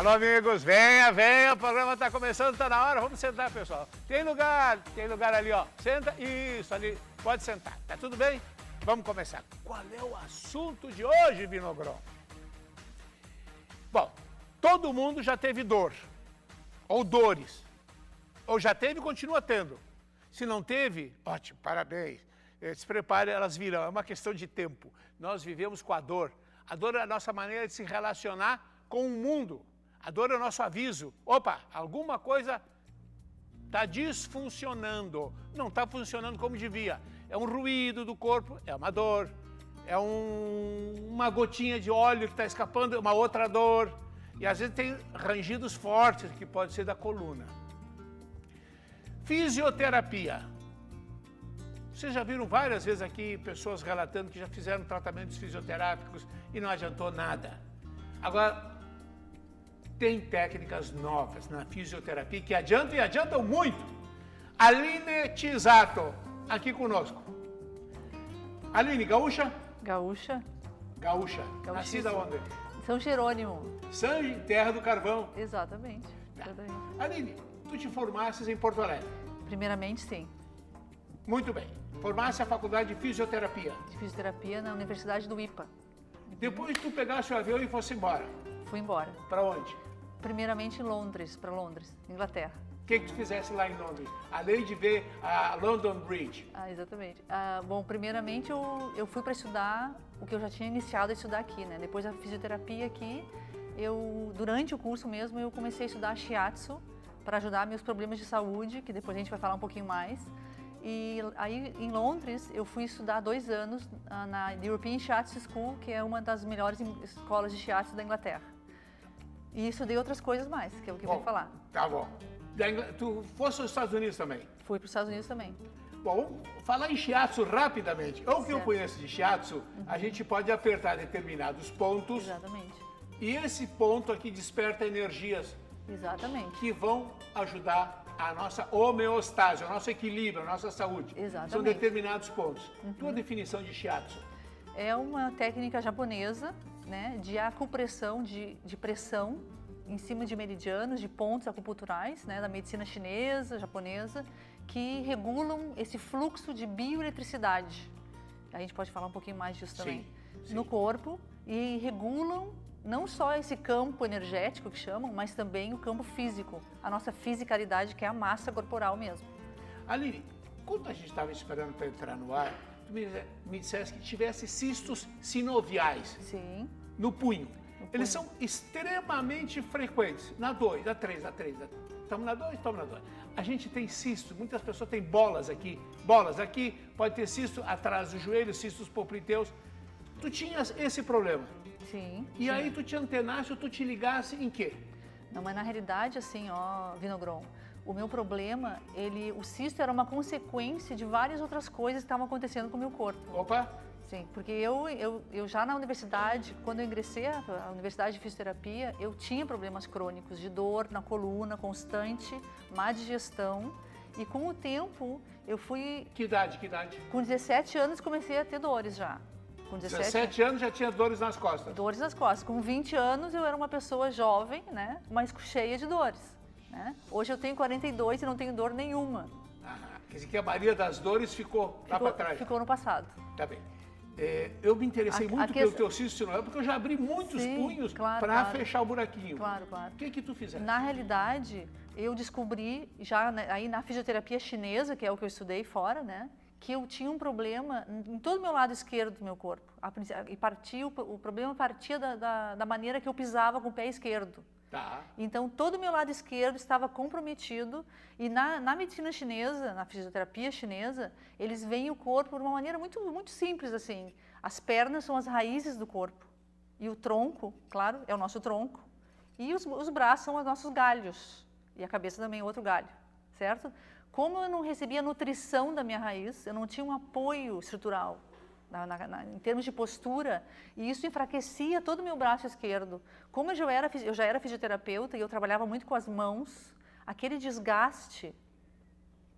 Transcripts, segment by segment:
Alô, amigos, venha, venha, o programa está começando, está na hora, vamos sentar, pessoal. Tem lugar ali, ó, senta, isso, ali, pode sentar, tá tudo bem? Vamos começar. Qual é o assunto de hoje, Vinogron? Bom, todo mundo já teve dor, ou dores, ou já teve e continua tendo. Se não teve, ótimo, parabéns, se prepare, elas virão, é uma questão de tempo. Nós vivemos com a dor é a nossa maneira de se relacionar com o mundo. A dor é o nosso aviso. Opa, alguma coisa está disfuncionando, não está funcionando como devia. É um ruído do corpo, é uma dor. É uma gotinha de óleo que está escapando, é uma outra dor. E às vezes tem rangidos fortes, que pode ser da coluna. Fisioterapia. Vocês já viram várias vezes aqui pessoas relatando que já fizeram tratamentos fisioterápicos e não adiantou nada. Agora, tem técnicas novas na fisioterapia que adiantam e adiantam muito. Aline Tisato, aqui conosco. Aline, gaúcha? Gaúcha. Gaúcha. Nascida onde? São Jerônimo. Terra do Carvão. Exatamente. Tá. Aline, tu te formasses em Porto Alegre? Primeiramente, sim. Muito bem. Formasse a faculdade de fisioterapia? De fisioterapia na Universidade do IPA. Depois tu pegasse o avião e fosse embora? Fui embora. Para onde? Primeiramente em Londres, para Londres, Inglaterra. O que tu fizesse lá em Londres? Além de ver a London Bridge. Exatamente. Bom, primeiramente eu fui para estudar o que eu já tinha iniciado a estudar aqui, né? Depois da fisioterapia aqui, durante o curso mesmo, eu comecei a estudar Shiatsu para ajudar meus problemas de saúde, que depois a gente vai falar um pouquinho mais. E aí, em Londres, eu fui estudar 2 anos na European Shiatsu School, que é uma das melhores escolas de Shiatsu da Inglaterra. E estudei outras coisas mais, que é o que eu vou falar. Tá bom. Tu fosse aos Estados Unidos também? Fui para os Estados Unidos também. Bom, vamos falar em Shiatsu rapidamente. O que eu conheço de Shiatsu, a gente pode apertar determinados pontos. Exatamente. E esse ponto aqui desperta energias. Exatamente. Que vão ajudar a nossa homeostase, o nosso equilíbrio, a nossa saúde. Exatamente. São determinados pontos. Tua definição de Shiatsu? É uma técnica japonesa, né, de acupressão, de pressão em cima de meridianos, de pontos acupunturais, né, da medicina chinesa, japonesa, que regulam esse fluxo de bioeletricidade. A gente pode falar um pouquinho mais disso também. Sim. No corpo, e regulam não só esse campo energético que chamam, mas também o campo físico, a nossa fisicalidade, que é a massa corporal mesmo. Aline, quando a gente estava esperando para entrar no ar, tu me disseste que tivesse cistos sinoviais. Sim. No punho. Eles são extremamente frequentes. Na 2, na 3, na 3. Estamos na 2, estamos na 2. A gente tem cisto, muitas pessoas têm bolas aqui. Bolas aqui, pode ter cisto atrás do joelho, cistos popliteus. Tu tinhas esse problema. Sim. E aí tu te antenasse ou tu te ligasse em quê? Não, mas na realidade, assim, Vinogron, o meu problema, o cisto era uma consequência de várias outras coisas que estavam acontecendo com o meu corpo. Opa! Sim, porque eu já na universidade, quando eu ingressei à Universidade de Fisioterapia, eu tinha problemas crônicos de dor na coluna constante, má digestão, e com o tempo eu fui... Que idade? Com 17 anos comecei a ter dores já. Com 17 anos já tinha dores nas costas? Dores nas costas. Com 20 anos eu era uma pessoa jovem, né, mas cheia de dores. Né? Hoje eu tenho 42 e não tenho dor nenhuma. Quer dizer que a maioria das dores ficou lá para trás? Ficou no passado. Tá bem. Eu me interessei muito pelo teu cisto sinovial, porque eu já abri muitos punhos para fechar o buraquinho. Claro, claro. O que tu fizeste? Na realidade, eu descobri já aí na fisioterapia chinesa, que é o que eu estudei fora, né, que eu tinha um problema em todo o meu lado esquerdo do meu corpo. E o problema partia da maneira que eu pisava com o pé esquerdo. Tá. Então, todo o meu lado esquerdo estava comprometido e na medicina chinesa, na fisioterapia chinesa, eles veem o corpo de uma maneira muito, muito simples, assim. As pernas são as raízes do corpo e o tronco, claro, é o nosso tronco, e os braços são os nossos galhos e a cabeça também é outro galho, certo? Como eu não recebia nutrição da minha raiz, eu não tinha um apoio estrutural, em termos de postura, e isso enfraquecia todo o meu braço esquerdo. Como eu já era fisioterapeuta e eu trabalhava muito com as mãos, aquele desgaste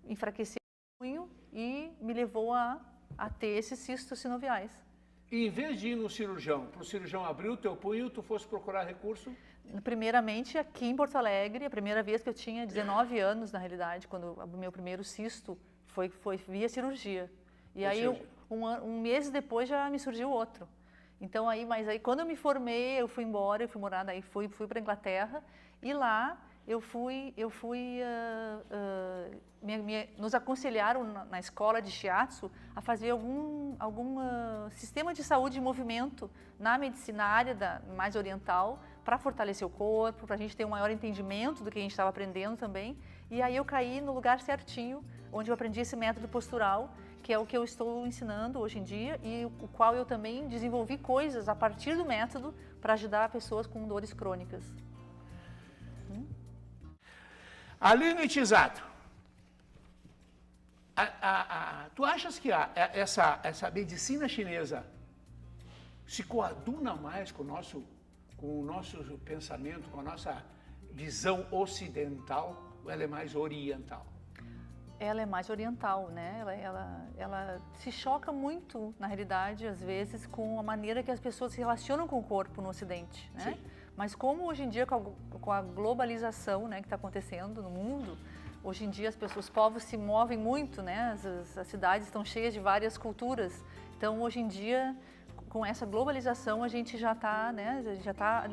enfraquecia o punho e me levou a ter esses cistos sinoviais. E em vez de ir no cirurgião, para o cirurgião abrir o teu punho, tu fosse procurar recurso? Primeiramente aqui em Porto Alegre, a primeira vez que eu tinha 19 anos, na realidade, quando o meu primeiro cisto foi via cirurgia. E aí, um mês depois já me surgiu outro. Então, mas aí quando eu me formei, eu fui embora, eu fui morar, daí fui para a Inglaterra, e lá nos aconselharam na escola de shiatsu a fazer algum sistema de saúde em movimento na medicina, na área mais oriental, para fortalecer o corpo, para a gente ter um maior entendimento do que a gente estava aprendendo também. E aí eu caí no lugar certinho, onde eu aprendi esse método postural, que é o que eu estou ensinando hoje em dia e o qual eu também desenvolvi coisas a partir do método para ajudar pessoas com dores crônicas. Aline Tisato, tu achas que essa medicina chinesa se coaduna mais com o nosso pensamento, com a nossa visão ocidental, ou ela é mais oriental? Ela é mais oriental, né? Ela se choca muito, na realidade, às vezes, com a maneira que as pessoas se relacionam com o corpo no Ocidente, né? Sim. Mas como hoje em dia, com a globalização, né, que está acontecendo no mundo, hoje em dia os povos se movem muito, né? As cidades estão cheias de várias culturas. Então, hoje em dia, com essa globalização, a gente já está, né,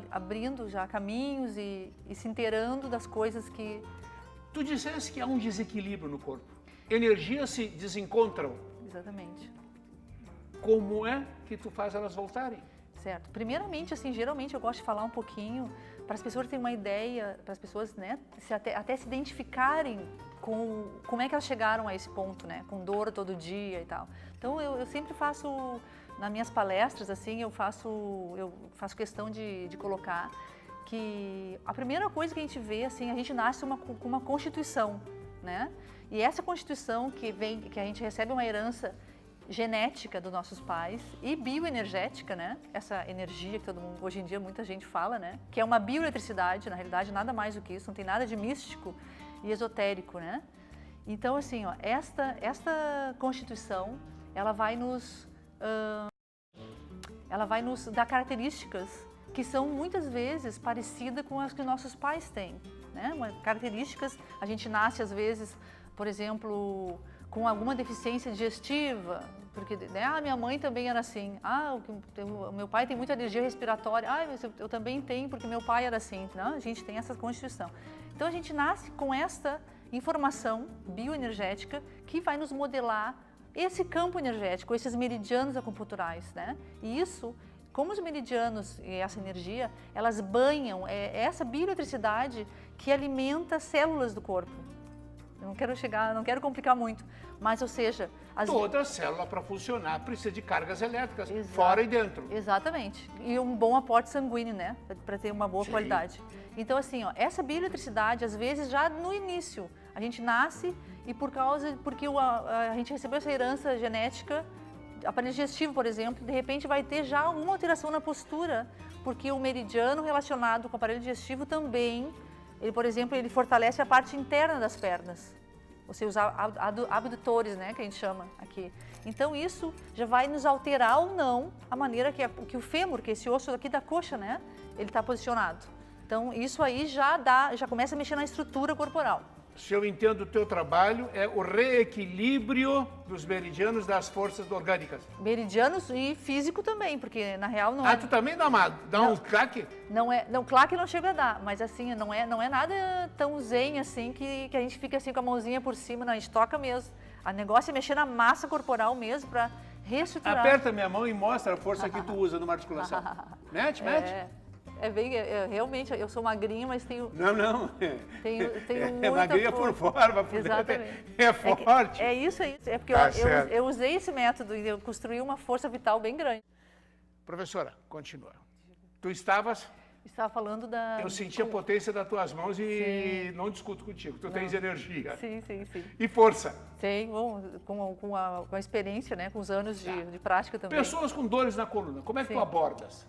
abrindo já caminhos e se inteirando das coisas que... Tu disseste que há um desequilíbrio no corpo. Energias se desencontram. Exatamente. Como é que tu faz elas voltarem? Certo. Primeiramente, assim, geralmente eu gosto de falar um pouquinho para as pessoas terem uma ideia, para as pessoas, né, até se identificarem com como é que elas chegaram a esse ponto, né, com dor todo dia e tal. Então, eu sempre faço, nas minhas palestras, assim, eu faço questão de colocar que a primeira coisa que a gente vê, assim, a gente nasce com uma constituição, né? E essa constituição que a gente recebe uma herança genética dos nossos pais e bioenergética, né? Essa energia que todo mundo, hoje em dia muita gente fala, né? Que é uma bioeletricidade, na realidade, nada mais do que isso, não tem nada de místico e esotérico, né? Então, assim, ó, esta constituição, ela vai nos dar características que são muitas vezes parecidas com as que nossos pais têm, né? Características, a gente nasce às vezes, por exemplo, com alguma deficiência digestiva, porque, né, minha mãe também era assim, o meu pai tem muita alergia respiratória, eu também tenho porque meu pai era assim, não? A gente tem essa constituição. Então a gente nasce com esta informação bioenergética que vai nos modelar esse campo energético, esses meridianos acupunturais, né? E isso, como os meridianos e essa energia, elas banham, essa bioeletricidade que alimenta células do corpo. Eu não quero complicar muito, mas, ou seja... Toda célula para funcionar precisa de cargas elétricas, fora e dentro. Exatamente. E um bom aporte sanguíneo, né? Para ter uma boa qualidade. Então, assim, ó, essa bioeletricidade, às vezes, já no início, a gente nasce e porque a gente recebeu essa herança genética, aparelho digestivo, por exemplo, de repente vai ter já uma alteração na postura, porque o meridiano relacionado com o aparelho digestivo também, por exemplo, ele fortalece a parte interna das pernas, ou seja, os abdutores, né, que a gente chama aqui. Então isso já vai nos alterar ou não a maneira que o fêmur, que é esse osso aqui da coxa, né, ele está posicionado. Então isso aí já começa a mexer na estrutura corporal. Se eu entendo o teu trabalho, é o reequilíbrio dos meridianos das forças orgânicas. Meridianos e físico também, porque na real não tu também dá um claque? Não, claque não chega a dar, mas assim, não é nada tão zen assim que a gente fica assim com a mãozinha por cima, não, a gente toca mesmo. O negócio é mexer na massa corporal mesmo para reestruturar. Aperta minha mão e mostra a força que tu usa numa articulação. Mete. Realmente, eu sou magrinha, mas tenho... Não. Tenho muita magrinha força. por forma, por Exatamente. dentro. É forte. É isso. É porque eu usei esse método e eu construí uma força vital bem grande. Professora, continua. Tu estavas... Estava falando da... Eu senti a potência das tuas mãos e não discuto contigo. Tu tens energia. Sim. E força. Tenho, com a experiência, né, com os anos de prática também. Pessoas com dores na coluna, como é que tu abordas?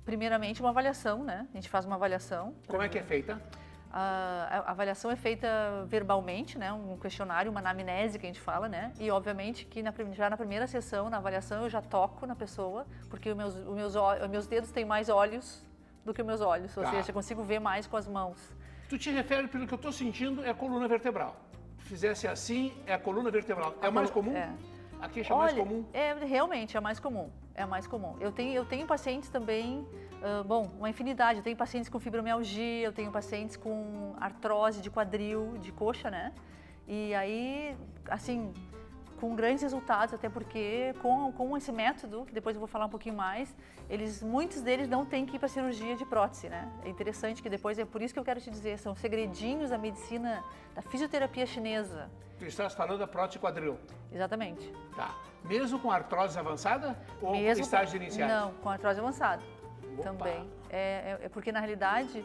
Primeiramente, uma avaliação, né? A gente faz uma avaliação. Como é que é feita? A avaliação é feita verbalmente, né? Um questionário, uma anamnese que a gente fala, né? E, obviamente, que já na primeira sessão, na avaliação, eu já toco na pessoa, porque os meus dedos têm mais olhos do que meus olhos, ou Tá. seja, eu consigo ver mais com as mãos. Tu te refere, pelo que eu estou sentindo, é a coluna vertebral. Se fizesse assim, é a coluna vertebral. É mais comum? É. A queixa é mais comum? Realmente é mais comum. É mais comum. Eu tenho pacientes também, uma infinidade. Eu tenho pacientes com fibromialgia, eu tenho pacientes com artrose de quadril, de coxa, né? E aí, assim, com grandes resultados, até porque com esse método, que depois eu vou falar um pouquinho mais, muitos deles não têm que ir para cirurgia de prótese, né? É interessante que depois, é por isso que eu quero te dizer, são segredinhos da medicina, da fisioterapia chinesa. Tu estás falando da prótese quadril. Exatamente. Tá. Mesmo com artrose avançada ou Mesmo estágios iniciais? Não, com artrose avançada. Opa. Também. É porque, na realidade,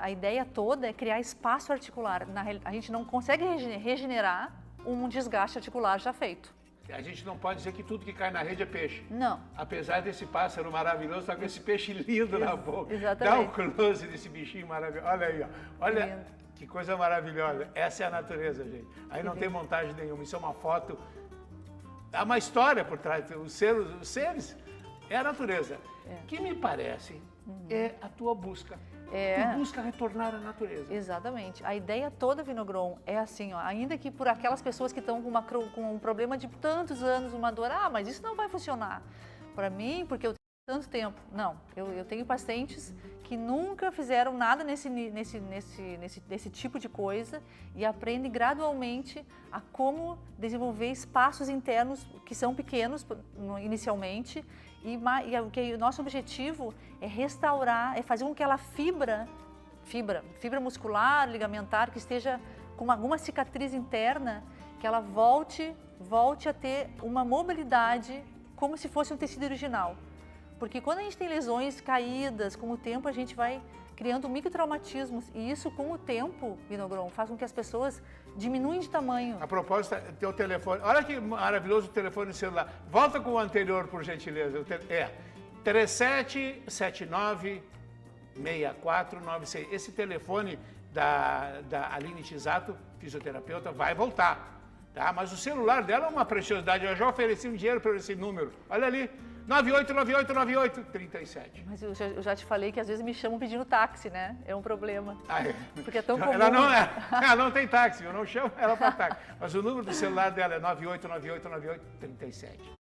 a ideia toda é criar espaço articular. A gente não consegue regenerar um desgaste articular já feito. A gente não pode dizer que tudo que cai na rede é peixe. Não. Apesar desse pássaro maravilhoso, tá com esse peixe lindo na boca. Exatamente. Dá um close desse bichinho maravilhoso. Olha aí, ó. Olha Lindo. que coisa maravilhosa. Essa é a natureza, gente. Aí não tem montagem nenhuma. Isso é uma foto. Há uma história por trás. Os seres é a natureza. Que me parece é a tua busca. Tu busca retornar à natureza. Exatamente. A ideia toda, Vinogron, é assim, ó, ainda que por aquelas pessoas que estão com um problema de tantos anos, uma dor, mas isso não vai funcionar. Para mim, porque eu tenho tanto tempo. Não, eu tenho pacientes que nunca fizeram nada nesse tipo de coisa e aprendem gradualmente a como desenvolver espaços internos que são pequenos inicialmente e o nosso objetivo é restaurar, é fazer com que ela fibra muscular, ligamentar, que esteja com alguma cicatriz interna, que ela volte a ter uma mobilidade como se fosse um tecido original. Porque quando a gente tem lesões caídas, com o tempo a gente vai criando microtraumatismos e isso com o tempo, Vinogron, faz com que as pessoas diminuem de tamanho. A propósito, teu telefone. Olha que maravilhoso o telefone celular. Volta com o anterior, por gentileza. 3779-6496. Esse telefone da Aline Tisato, fisioterapeuta, vai voltar. Tá? Mas o celular dela é uma preciosidade. Eu já ofereci um dinheiro para esse número. Olha ali. 98989837. Mas eu já te falei que às vezes me chamam pedindo táxi, né? É um problema. Porque é tão comum. Ela não tem táxi, eu não chamo ela para táxi. Mas o número do celular dela é 98989837.